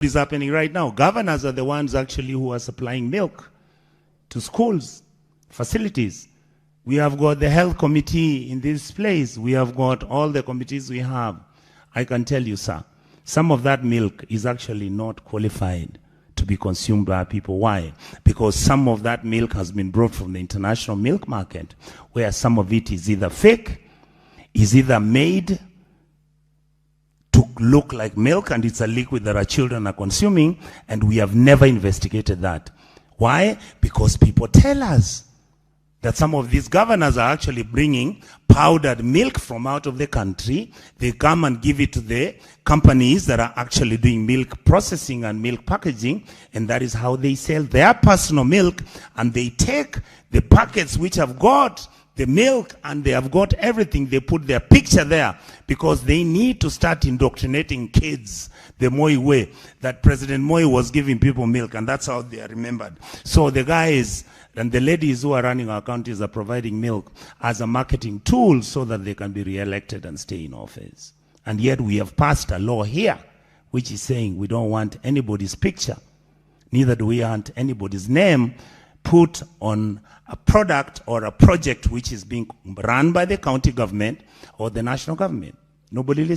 is happening right now. Governors are the ones actually who are supplying milk to schools, facilities. We have got the health committee in this place. We have got all the committees we have. I can tell you, sir, some of that milk is actually not qualified to be consumed by people. Why? Because some of that milk has been brought from the international milk market, where some of it is either fake, is either made to look like milk, and it's a liquid that our children are consuming, and we have never investigated that. Why? Because people tell us that some of these governors are actually bringing powdered milk from out of the country. They come and give it to the companies that are actually doing milk processing and milk packaging, and that is how they sell their personal milk. And they take the packets which have got the milk and they have got everything, they put their picture there because they need to start indoctrinating kids the Moi way, that President Moi was giving people milk, and that's how they are remembered. So the guys and the ladies who are running our counties are providing milk as a marketing tool so that they can be re-elected and stay in office. And yet we have passed a law here which is saying we don't want anybody's picture, neither do we want anybody's name put on a product or a project which is being run by the county government or the national government. Nobody listens.